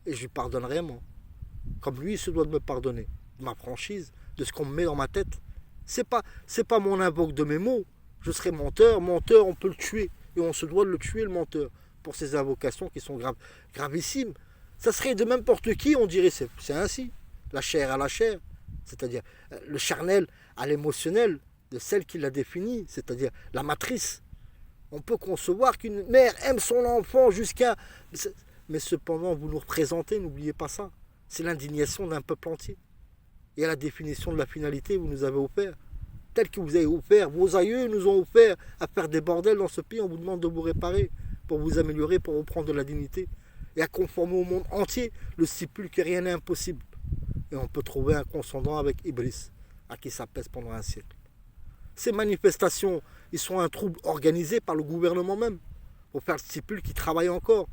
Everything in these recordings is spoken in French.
Et je lui pardonnerai, moi. Comme lui, il se doit de me pardonner. De ma franchise, de ce qu'on me met dans ma tête. C'est pas mon invoque de mes mots. Je serai menteur. Menteur, on peut le tuer. Et on se doit de le tuer, le menteur. Pour ces invocations qui sont gravissimes. Ça serait de n'importe qui, on dirait, c'est ainsi. La chair à la chair. C'est-à-dire le charnel à l'émotionnel de celle qui l'a défini. C'est-à-dire la matrice. On peut concevoir qu'une mère aime son enfant jusqu'à... Mais cependant, vous nous représentez, n'oubliez pas ça. C'est l'indignation d'un peuple entier. Et à la définition de la finalité, vous nous avez offert. Tel que vous avez offert, vos aïeux nous ont offert à faire des bordels dans ce pays. On vous demande de vous réparer, pour vous améliorer, pour reprendre de la dignité. Et à conformer au monde entier le stipule que rien n'est impossible. Et on peut trouver un consondant avec Iblis, à qui ça pèse pendant un siècle. Ces manifestations, ils sont un trouble organisé par le gouvernement même, pour faire le stipule qui travaille encore.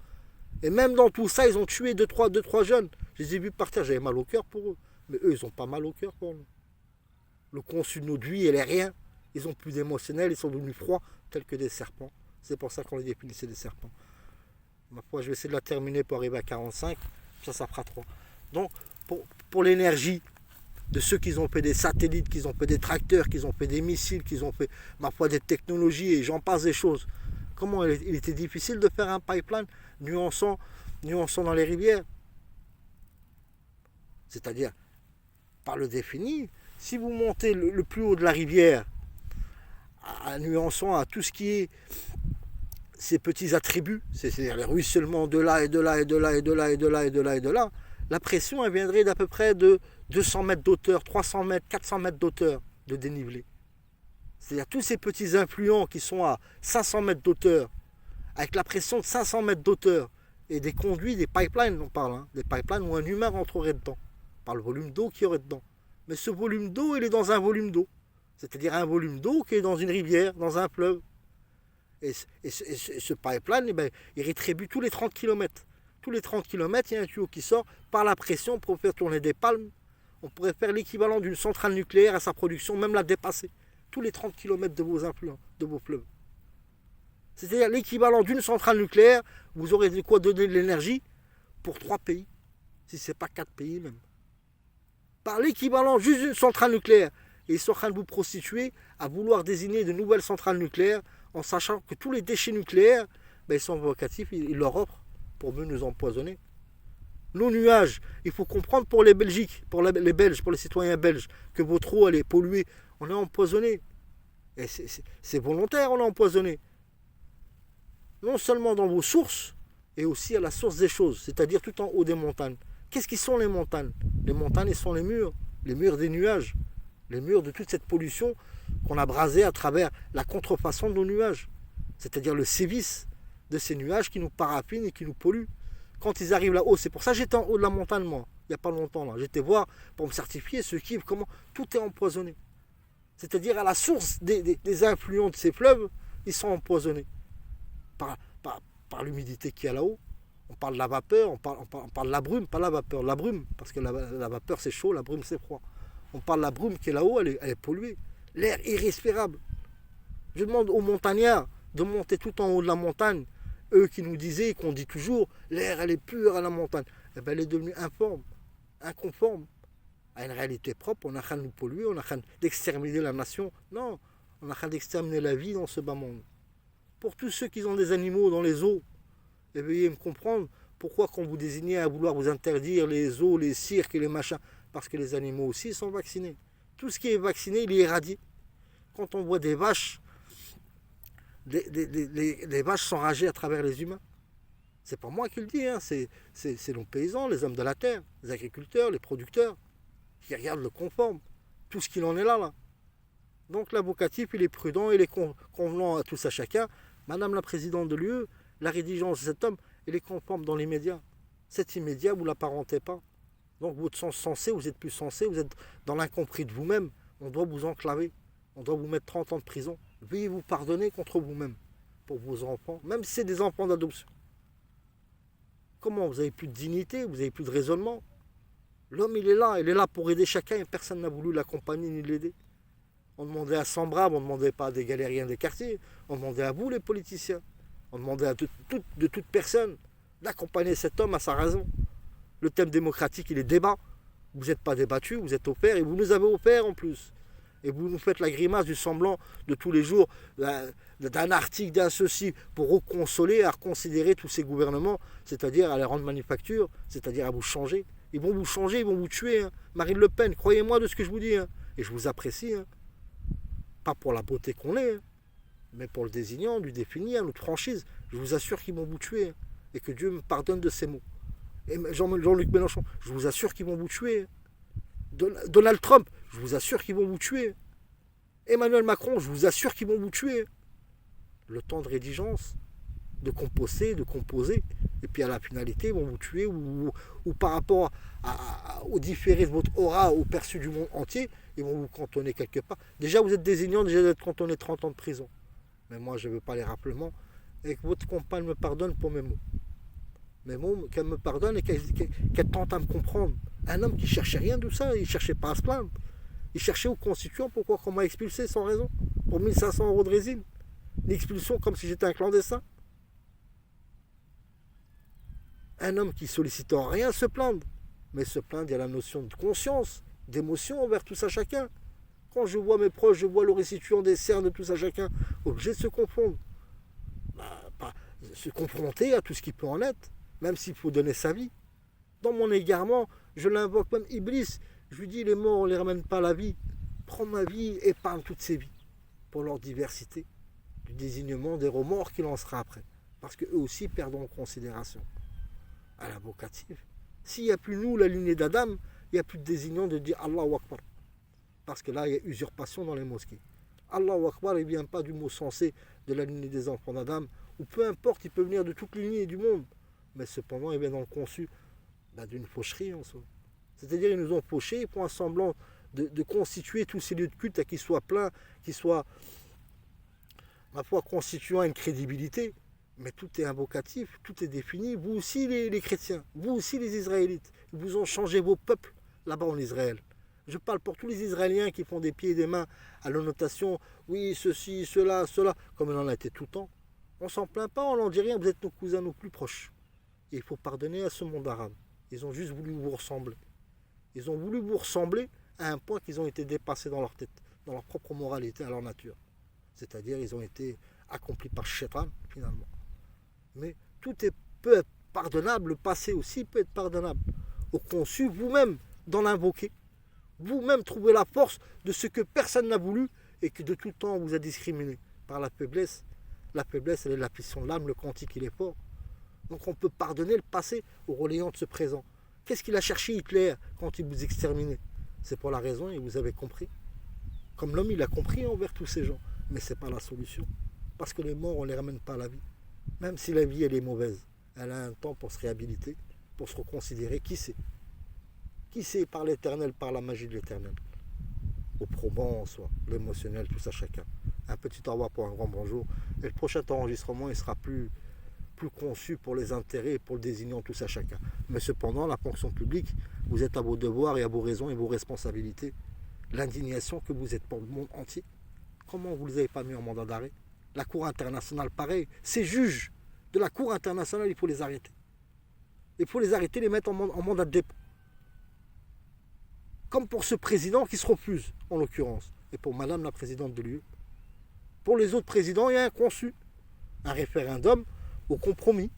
Et même dans tout ça, ils ont tué deux, trois jeunes. Je les ai vus partir, j'avais mal au cœur pour eux. Mais eux, ils n'ont pas mal au cœur pour nous. Le conçu de notre vie, elle est rien. Ils ont plus d'émotionnel, ils sont devenus froids, tels que des serpents. C'est pour ça qu'on les définissait des serpents. Ma foi, je vais essayer de la terminer pour arriver à 45. Ça fera 3. Donc, pour l'énergie de ceux qui ont fait des satellites, qui ont fait des tracteurs, qui ont fait des missiles, qui ont fait, ma foi, des technologies, et j'en passe des choses. Comment il était difficile de faire un pipeline nuançant dans les rivières. C'est-à-dire, par le défini, si vous montez le plus haut de la rivière, à nuançant à tout ce qui est ces petits attributs, c'est-à-dire les ruissellements de là et de là et de là et de là et de là et de là et de là, la pression elle viendrait d'à peu près de 200 mètres d'auteur, 300 mètres, 400 mètres d'auteur de dénivelé. C'est-à-dire tous ces petits influents qui sont à 500 mètres d'auteur, avec la pression de 500 mètres d'auteur, et des conduits, des pipelines, on parle, des pipelines où un humain rentrerait dedans, par le volume d'eau qu'il y aurait dedans. Mais ce volume d'eau, il est dans un volume d'eau. C'est-à-dire un volume d'eau qui est dans une rivière, dans un fleuve. Et ce pipeline, il rétribue tous les 30 km. Tous les 30 km, il y a un tuyau qui sort par la pression pour faire tourner des palmes. On pourrait faire l'équivalent d'une centrale nucléaire à sa production, même la dépasser. Tous les 30 km de vos influents, de vos fleuves. C'est-à-dire l'équivalent d'une centrale nucléaire, vous aurez de quoi donner de l'énergie pour 3 pays, si ce n'est pas 4 pays même. Par l'équivalent juste d'une centrale nucléaire. Et ils sont en train de vous prostituer à vouloir désigner de nouvelles centrales nucléaires en sachant que tous les déchets nucléaires, ils sont vocatifs, ils leur offrent pour mieux nous empoisonner. Nos nuages, il faut comprendre pour les Belgiques, pour les Belges, pour les citoyens belges, que votre eau elle est polluée, on est empoisonné. Et c'est volontaire, on est empoisonné. Non seulement dans vos sources, et aussi à la source des choses, c'est-à-dire tout en haut des montagnes. Qu'est-ce qui sont les montagnes? Les montagnes, ils sont les murs des nuages, les murs de toute cette pollution qu'on a brasée à travers la contrefaçon de nos nuages, c'est-à-dire le sévice de ces nuages qui nous paraffinent et qui nous polluent. Quand ils arrivent là-haut, c'est pour ça que j'étais en haut de la montagne, moi, il n'y a pas longtemps, là. J'étais voir pour me certifier ce qui, comment tout est empoisonné. C'est-à-dire à la source des influents de ces fleuves, ils sont empoisonnés par l'humidité qu'il y a là-haut. On parle de la vapeur, on parle de la brume, pas la vapeur, la brume, parce que la vapeur c'est chaud, la brume c'est froid. On parle de la brume qui est là-haut, elle est polluée. L'air irrespirable. Je demande aux montagnards de monter tout en haut de la montagne. Eux qui nous disaient, qu'on dit toujours, l'air elle est pure à la montagne. Eh bien, elle est devenue informe, inconforme à une réalité propre. On a en train de nous polluer, on a en train d'exterminer la nation. Non, on a en train d'exterminer la vie dans ce bas monde. Pour tous ceux qui ont des animaux dans les eaux, et veuillez me comprendre pourquoi quand vous désignez à vouloir vous interdire les eaux, les cirques et les machins, parce que les animaux aussi sont vaccinés. Tout ce qui est vacciné, il est irradié. Quand on voit des vaches, les vaches s'enrager à travers les humains, c'est pas moi qui le dis, c'est nos paysans, les hommes de la terre, les agriculteurs, les producteurs, qui regardent le conforme, tout ce qu'il en est là. Donc l'avocatif, il est prudent, il est convenant à tous à chacun. Madame la présidente de l'UE, la rédigence de cet homme, elle est conforme dans l'immédiat. Cet immédiat, vous ne l'apparentez pas. Donc votre sens sensé, vous êtes plus sensé, vous êtes dans l'incompris de vous-même. On doit vous enclaver, on doit vous mettre 30 ans de prison. Veuillez vous pardonner contre vous-même, pour vos enfants, même si c'est des enfants d'adoption. Comment? Vous n'avez plus de dignité, vous n'avez plus de raisonnement. L'homme, il est là pour aider chacun et personne n'a voulu l'accompagner ni l'aider. On demandait à 100 braves, on ne demandait pas à des galériens des quartiers, on demandait à vous les politiciens. On demandait à de toute personne d'accompagner cet homme à sa raison. Le thème démocratique, il est débat. Vous n'êtes pas débattu, vous êtes au pair et vous nous avez au pair en plus. Et vous nous faites la grimace du semblant de tous les jours, d'un article, d'un ceci, pour reconsoler, à reconsidérer tous ces gouvernements, c'est-à-dire à les rendre manufacture, c'est-à-dire à vous changer. Ils vont vous changer, ils vont vous tuer. Hein. Marine Le Pen, croyez-moi de ce que je vous dis. Hein. Et je vous apprécie. Hein. Pas pour la beauté qu'on est, hein, mais pour le désignant, du définir, notre franchise. Je vous assure qu'ils vont vous tuer. Hein. Et que Dieu me pardonne de ces mots. Et Jean-Luc Mélenchon, je vous assure qu'ils vont vous tuer. Donald Trump, je vous assure qu'ils vont vous tuer. Emmanuel Macron, je vous assure qu'ils vont vous tuer. Le temps de rédigence, de composer, et puis à la finalité, ils vont vous tuer, ou par rapport au différé de votre aura, au perçu du monde entier, ils vont vous cantonner quelque part. Déjà, vous êtes désignant, déjà d'être cantonné 30 ans de prison. Mais moi, je ne veux pas les rappelements, et que votre compagne me pardonne pour mes mots. Mes mots, qu'elle me pardonne et qu'elle tente à me comprendre. Un homme qui ne cherchait rien de ça, il ne cherchait pas à se plaindre. Il cherchait aux constituants pourquoi qu'on m'a expulsé sans raison, pour 1500 € de résine. L'expulsion comme si j'étais un clandestin. Un homme qui sollicite en rien se plaindre. Mais se plaindre, il y a la notion de conscience, d'émotion envers tout ça chacun. Quand je vois mes proches, je vois le récipient des cernes de tout ça chacun, obligé de se confondre. Se confronter à tout ce qui peut en être, même s'il faut donner sa vie. Dans mon égarement, je l'invoque même Iblis. Je lui dis, les morts, on ne les ramène pas à la vie. Prends ma vie, épargne toutes ces vies. Pour leur diversité, du désignement des remords qu'il en sera après. Parce qu'eux aussi perdront en considération. À l'invocatif. S'il n'y a plus nous, la lignée d'Adam, il n'y a plus de désignant de dire Allahu Akbar. Parce que là, il y a usurpation dans les mosquées. Allahu Akbar, il ne vient pas du mot sensé de la lignée des enfants d'Adam, ou peu importe, il peut venir de toutes les lignées du monde. Mais cependant, il vient dans le conçu d'une faucherie en soi. C'est-à-dire, ils nous ont fauchés, ils font un semblant de constituer tous ces lieux de culte à qu'ils soient pleins, qu'ils soient, ma foi, constituant une crédibilité. Mais tout est invocatif, tout est défini. Vous aussi, les chrétiens, vous aussi, les Israélites, ils vous ont changé vos peuples là-bas en Israël. Je parle pour tous les Israéliens qui font des pieds et des mains à l'annotation, oui, ceci, cela, comme il en a été tout le temps. On ne s'en plaint pas, on n'en dit rien, vous êtes nos cousins, nos plus proches. Et il faut pardonner à ce monde arabe. Ils ont juste voulu vous ressembler. Ils ont voulu vous ressembler à un point qu'ils ont été dépassés dans leur tête, dans leur propre moralité, à leur nature. C'est-à-dire, ils ont été accomplis par Shaitan, finalement. Mais peut être pardonnable, le passé aussi peut être pardonnable. Au conçu, vous-même, dans l'invoquer, vous-même trouvez la force de ce que personne n'a voulu et que de tout temps on vous a discriminé par la faiblesse. La faiblesse, elle est l'affliction de l'âme, le quantique, il est fort. Donc on peut pardonner le passé au relayant de ce présent. Qu'est-ce qu'il a cherché Hitler quand il vous exterminait? C'est pour la raison, et vous avez compris. Comme l'homme, il a compris envers tous ces gens. Mais ce n'est pas la solution. Parce que les morts, on ne les ramène pas à la vie. Même si la vie, elle est mauvaise. Elle a un temps pour se réhabiliter, pour se reconsidérer. Qui sait? Qui sait par l'éternel, par la magie de l'éternel? Au probant en soi, l'émotionnel, tout ça chacun. Un petit au revoir pour un grand bonjour. Et le prochain enregistrement, il sera plus conçu pour les intérêts et pour le désignant tout ça chacun. Mais cependant, la fonction publique, vous êtes à vos devoirs et à vos raisons et vos responsabilités. L'indignation que vous êtes pour le monde entier. Comment vous ne les avez pas mis en mandat d'arrêt? La Cour internationale, pareil. Ces juges de la Cour internationale, il faut les arrêter. Il faut les arrêter, les mettre en mandat de dépôt. Comme pour ce président qui se refuse, en l'occurrence. Et pour madame la présidente de l'UE. Pour les autres présidents, il y a un conçu. Un référendum au compromis.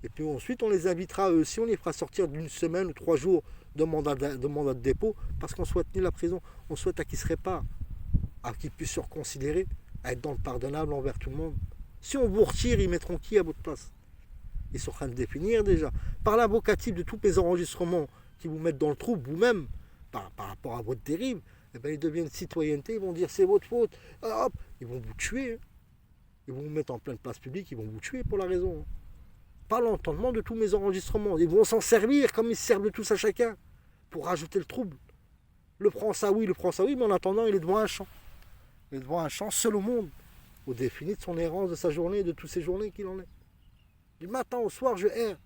Et puis ensuite, on les invitera eux aussi, on les fera sortir d'une semaine ou 3 jours de mandat de dépôt, parce qu'on souhaite ni la prison, on souhaite à qu'ils se réparent, à qu'ils puissent se reconsidérer, à être dans le pardonnable envers tout le monde. Si on vous retire, ils mettront qui à votre place? Ils sont en train de définir déjà. Par l'invocatif de tous les enregistrements qui vous mettent dans le trouble, vous-même, par rapport à votre dérive, eh bien, ils deviennent citoyenneté, ils vont dire c'est votre faute, hop, ils vont vous tuer. Hein. Ils vont vous mettre en pleine place publique, ils vont vous tuer pour la raison. Pas l'entendement de tous mes enregistrements. Ils vont s'en servir comme ils se servent de tous à chacun pour rajouter le trouble. Le prend ça oui, mais en attendant, il est devant un champ. Il est devant un champ seul au monde, au défini de son errance, de sa journée, de toutes ces journées qu'il en est. Du matin au soir, je erre.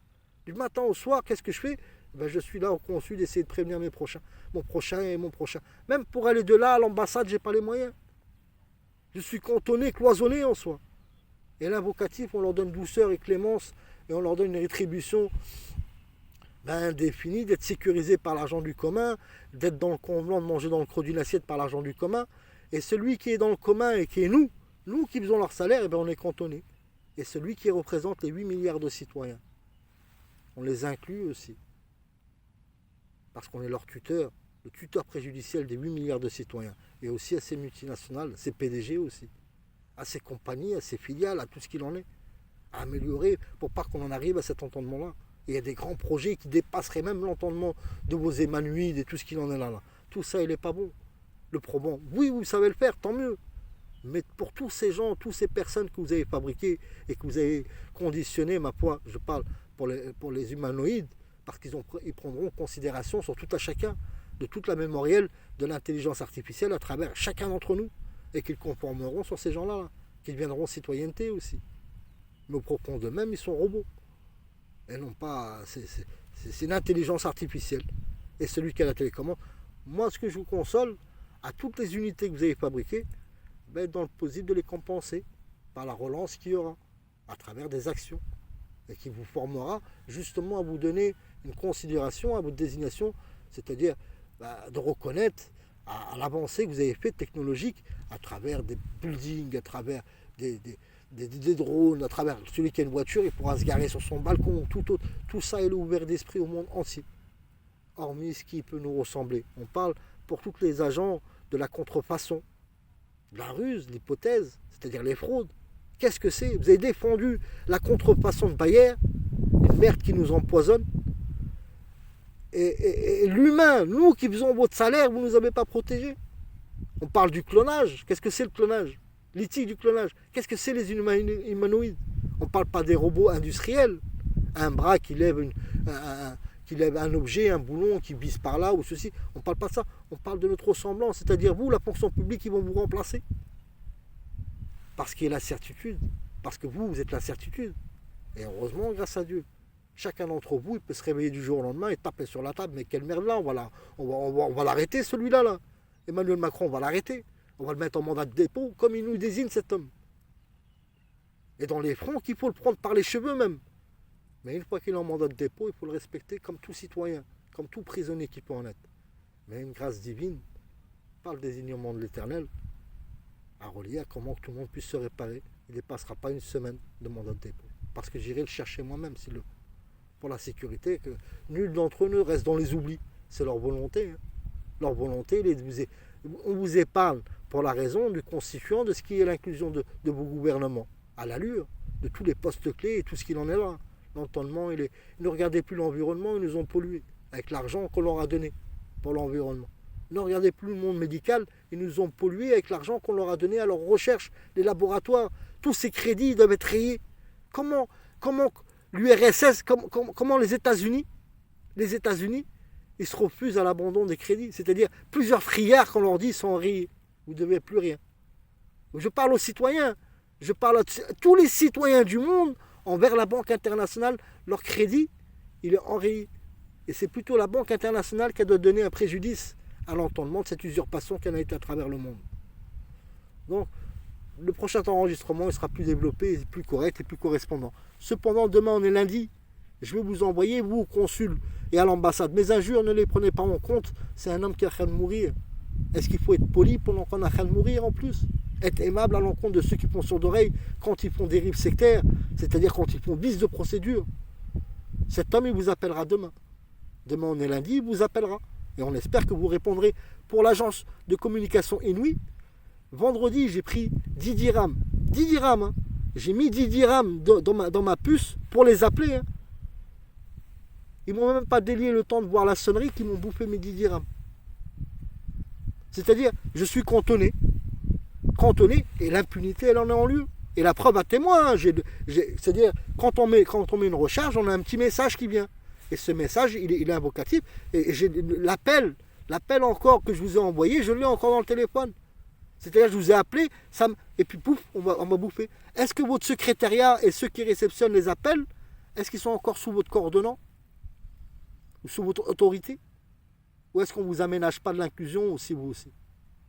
Du matin au soir, qu'est-ce que je fais? Je suis là au consul d'essayer de prévenir mes prochains. Mon prochain et mon prochain. Même pour aller de là à l'ambassade, je n'ai pas les moyens. Je suis cantonné, cloisonné en soi. Et l'invocatif, on leur donne douceur et clémence, et on leur donne une rétribution défini, d'être sécurisé par l'argent du commun, d'être dans le convenant, de manger dans le creux d'une assiette par l'argent du commun. Et celui qui est dans le commun et qui est nous qui faisons leur salaire, on est cantonné. Et celui qui représente les 8 milliards de citoyens, on les inclut aussi. Parce qu'on est leur tuteur, le tuteur préjudiciel des 8 milliards de citoyens. Et aussi à ces multinationales, à ces PDG aussi, à ces compagnies, à ces filiales, à tout ce qu'il en est. À améliorer pour pas qu'on en arrive à cet entendement-là. Et il y a des grands projets qui dépasseraient même l'entendement de vos Emmanuides et tout ce qu'il en est là. Tout ça, il n'est pas bon. Le probant, oui, vous savez le faire, tant mieux. Mais pour tous ces gens, toutes ces personnes que vous avez fabriquées et que vous avez conditionnées, ma foi, je parle pour les humanoïdes, parce qu'ils prendront considération sur tout à chacun, de toute la mémorielle de l'intelligence artificielle à travers chacun d'entre nous, et qu'ils conformeront sur ces gens-là, qu'ils deviendront citoyenneté aussi. Mais au propos d'eux-mêmes, ils sont robots. Et non pas... C'est une intelligence artificielle. Et celui qui a la télécommande, moi, ce que je vous console, à toutes les unités que vous avez fabriquées, dans le possible de les compenser par la relance qu'il y aura, à travers des actions, et qui vous formera justement à vous donner une considération à votre désignation, c'est-à-dire de reconnaître à l'avancée que vous avez faite technologique à travers des buildings, à travers des drones, à travers celui qui a une voiture, il pourra se garer sur son balcon, tout autre. Tout ça est ouvert d'esprit au monde entier, hormis ce qui peut nous ressembler. On parle pour tous les agents de la contrefaçon, de la ruse, de l'hypothèse, c'est-à-dire les fraudes. Qu'est-ce que c'est? Vous avez défendu la contrefaçon de Bayer, une merde qui nous empoisonne. Et l'humain, nous qui faisons votre salaire, vous ne nous avez pas protégés. On parle du clonage. Qu'est-ce que c'est le clonage? L'éthique du clonage. Qu'est-ce que c'est les humanoïdes? On ne parle pas des robots industriels. Un bras qui lève un objet, un boulon qui vise par là ou ceci. On ne parle pas de ça. On parle de notre ressemblance. C'est-à-dire vous, la fonction publique, ils vont vous remplacer. Parce qu'il y a la certitude. Parce que vous êtes la certitude. Et heureusement, grâce à Dieu. Chacun d'entre vous, il peut se réveiller du jour au lendemain et taper sur la table. Mais quelle merde là, on va l'arrêter celui-là. Là. Emmanuel Macron, on va l'arrêter. On va le mettre en mandat de dépôt comme il nous désigne cet homme. Et dans les fronts, qu'il faut le prendre par les cheveux même. Mais une fois qu'il est en mandat de dépôt, il faut le respecter comme tout citoyen, comme tout prisonnier qui peut en être. Mais une grâce divine, par le désignement de l'Éternel, à relier à comment tout le monde puisse se réparer. Il ne dépassera pas une semaine de mandat de dépôt. Parce que j'irai le chercher moi-même s'il le faut. Pour la sécurité, que nul d'entre eux ne reste dans les oublis. C'est leur volonté. Hein. Leur volonté, on vous épargne pour la raison du constituant de ce qui est l'inclusion de vos gouvernements. À l'allure de tous les postes clés et tout ce qu'il en est là. L'entendement, ils ne regardaient plus l'environnement, ils nous ont pollués avec l'argent qu'on leur a donné pour l'environnement. Ils ne regardaient plus le monde médical, ils nous ont pollués avec l'argent qu'on leur a donné à leurs recherches, les laboratoires. Tous ces crédits doivent être rayés. Comment l'URSS, comment les États-Unis, ils se refusent à l'abandon des crédits. C'est-à-dire plusieurs friards qu'on leur dit sont rayés. Vous ne devez plus rien. Je parle aux citoyens. Je parle à tous les citoyens du monde envers la Banque internationale. Leur crédit, il est enrayé. Et c'est plutôt la Banque internationale qui doit donner un préjudice à l'entendement de cette usurpation qui en a été à travers le monde. Donc, le prochain enregistrement il sera plus développé, plus correct et plus correspondant. Cependant, demain on est lundi. Je vais vous envoyer, vous, au consul et à l'ambassade. Mes injures, ne les prenez pas en compte. C'est un homme qui est en train de mourir. Est-ce qu'il faut être poli pendant qu'on est en train de mourir en plus? Être aimable à l'encontre de ceux qui font sourd d'oreille quand ils font des dérives sectaires, c'est-à-dire quand ils font vice de procédure. Cet homme, il vous appellera demain. Demain, on est lundi, il vous appellera. Et on espère que vous répondrez. Pour l'agence de communication Inouï, vendredi, j'ai pris 10 dirhams. 10 dirhams, hein. J'ai mis 10 dirhams dans ma puce pour les appeler. Hein. Ils ne m'ont même pas délié le temps de voir la sonnerie qu'ils m'ont bouffé mes 10 dirhams. C'est-à-dire, je suis cantonné, et l'impunité, elle en est en lieu. Et la preuve à témoin, hein, c'est-à-dire, quand on met une recharge, on a un petit message qui vient. Et ce message, il est invocatif. Et j'ai l'appel encore que je vous ai envoyé, je l'ai encore dans le téléphone. C'est-à-dire, je vous ai appelé, et puis pouf, on m'a bouffé. Est-ce que votre secrétariat et ceux qui réceptionnent les appels, est-ce qu'ils sont encore sous votre coordonnant? Ou sous votre autorité? Ou est-ce qu'on ne vous aménage pas de l'inclusion aussi, vous aussi?